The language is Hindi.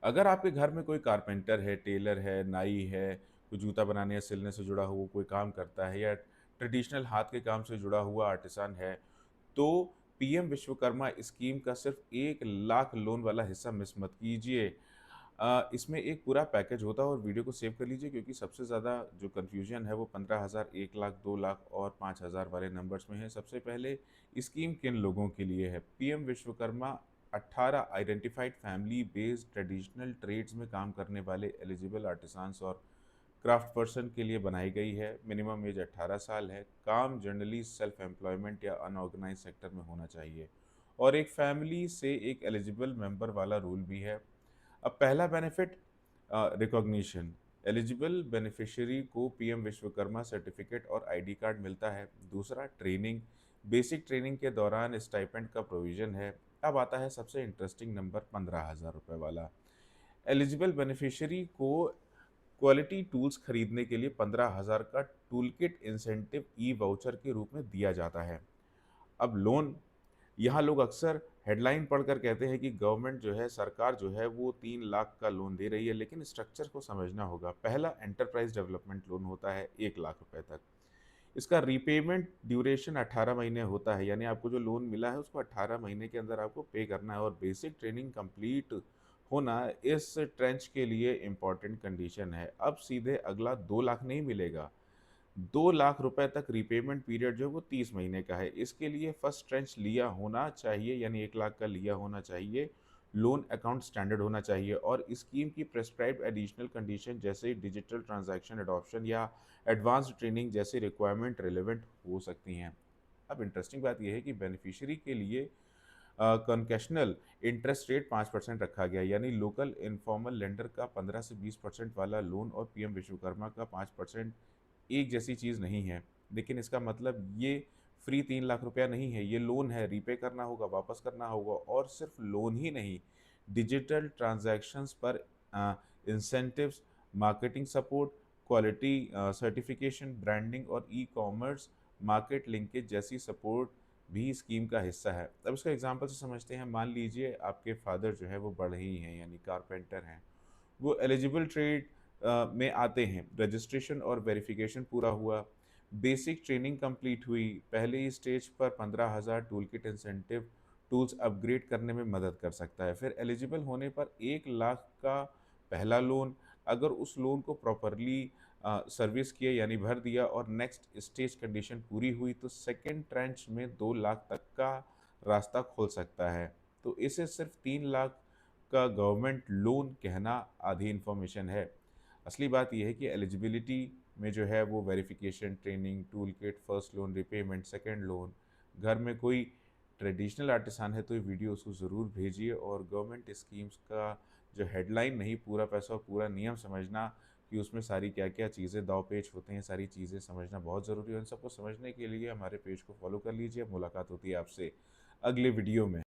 अगर आपके घर में कोई कारपेंटर है, टेलर है, नाई है, कोई जूता बनाने या सिलने से जुड़ा हुआ कोई काम करता है या ट्रेडिशनल हाथ के काम से जुड़ा हुआ आर्टिसन है, तो पीएम विश्वकर्मा स्कीम का सिर्फ 1 लाख लोन वाला हिस्सा मिस मत कीजिए। इसमें एक पूरा पैकेज होता है और वीडियो को सेव कर लीजिए क्योंकि सबसे ज़्यादा जो कन्फ्यूजन है वो 15,000, 1 लाख, 2 लाख और 5,000 वाले नंबर्स में है। सबसे पहले स्कीम किन लोगों के लिए है? PM Vishwakarma 18 identified family based traditional trades में काम करने वाले एलिजिबल आर्टिसंस और क्राफ्ट पर्सन के लिए बनाई गई है। मिनिमम एज 18 साल है। काम जनरली सेल्फ एम्प्लॉयमेंट या अनऑर्गेनाइज सेक्टर में होना चाहिए और एक फैमिली से एक एलिजिबल मेंबर वाला रूल भी है। अब पहला बेनिफिट रिकॉग्निशन। एलिजिबल बेनिफिशियरी को पीएम विश्वकर्मा सर्टिफिकेट और आईडी कार्ड मिलता है। दूसरा ट्रेनिंग। बेसिक ट्रेनिंग के दौरान स्टाइपेंड का प्रोविजन है। अब आता है सबसे इंटरेस्टिंग नंबर 15,000 रुपये वाला। एलिजिबल बेनिफिशियरी को क्वालिटी टूल्स खरीदने के लिए 15,000 का टूलकिट इंसेंटिव ई वाउचर के रूप में दिया जाता है। अब लोन, यहाँ लोग अक्सर हेडलाइन पढ़कर कहते हैं कि गवर्नमेंट जो है, सरकार जो है वो 3 लाख का लोन दे रही है, लेकिन स्ट्रक्चर को समझना होगा। पहला एंटरप्राइज डेवलपमेंट लोन होता है 1 लाख रुपए तक। इसका रीपेमेंट ड्यूरेशन 18 महीने होता है, यानी आपको जो लोन मिला है उसको 18 महीने के अंदर आपको पे करना है और बेसिक ट्रेनिंग कंप्लीट होना इस ट्रेंच के लिए इम्पॉर्टेंट कंडीशन है। अब सीधे अगला 2 लाख नहीं मिलेगा। 2 लाख रुपए तक रीपेमेंट पीरियड जो है वो 30 महीने का है। इसके लिए फर्स्ट ट्रेंच लिया होना चाहिए, यानी 1 लाख का लिया होना चाहिए। लोन अकाउंट स्टैंडर्ड होना चाहिए और स्कीम की प्रेस्क्राइब्ड एडिशनल कंडीशन जैसे डिजिटल ट्रांजैक्शन अडॉप्शन या एडवांस्ड ट्रेनिंग जैसी रिक्वायरमेंट रिलेवेंट हो सकती हैं। अब इंटरेस्टिंग बात यह है कि बेनिफिशियरी के लिए कन्सेशनल इंटरेस्ट रेट 5% रखा गया है, यानी लोकल इनफॉर्मल लेंडर का 15 से 20% वाला लोन और पीएम विश्वकर्मा का 5% एक जैसी चीज़ नहीं है। लेकिन इसका मतलब ये फ्री 3 लाख रुपया नहीं है, ये लोन है, रीपे करना होगा, वापस करना होगा और सिर्फ लोन ही नहीं, डिजिटल ट्रांज़ैक्शंस पर incentives, marketing support, quality certification, branding और ई-कॉमर्स मार्केट लिंकेज जैसी सपोर्ट भी स्कीम का हिस्सा है। अब इसका एग्ज़ाम्पल से समझते हैं। मान लीजिए आपके फादर जो है वो बढ़ई हैं, यानी कारपेंटर हैं। वो एलिजिबल ट्रेड में आते हैं। रजिस्ट्रेशन और वेरिफिकेशन पूरा हुआ, बेसिक ट्रेनिंग कंप्लीट हुई, पहले ही स्टेज पर 15,000 टूलकिट इंसेंटिव टूल्स अपग्रेड करने में मदद कर सकता है। फिर एलिजिबल होने पर 1 लाख का पहला लोन, अगर उस लोन को प्रॉपरली सर्विस किया यानी भर दिया और नेक्स्ट स्टेज कंडीशन पूरी हुई तो सेकंड ट्रेंच में 2 लाख तक का रास्ता खोल सकता है। तो इसे सिर्फ 3 लाख का गवर्नमेंट लोन कहना आधी इन्फॉर्मेशन है। असली बात ये है कि एलिजिबिलिटी में जो है वो verification, training, tool kit, first loan, repayment, second loan. घर में कोई ट्रेडिशनल आर्टिसान है तो ये वीडियो उसको ज़रूर भेजिए और गवर्नमेंट स्कीम्स का जो हेडलाइन नहीं, पूरा पैसा और पूरा नियम समझना कि उसमें सारी क्या-क्या चीज़ें दाँव-पेच होते हैं, सारी चीज़ें समझना बहुत ज़रूरी है। उन सबको समझने के लिए हमारे पेज को फॉलो कर लीजिए। मुलाकात होती है आपसे अगले वीडियो में।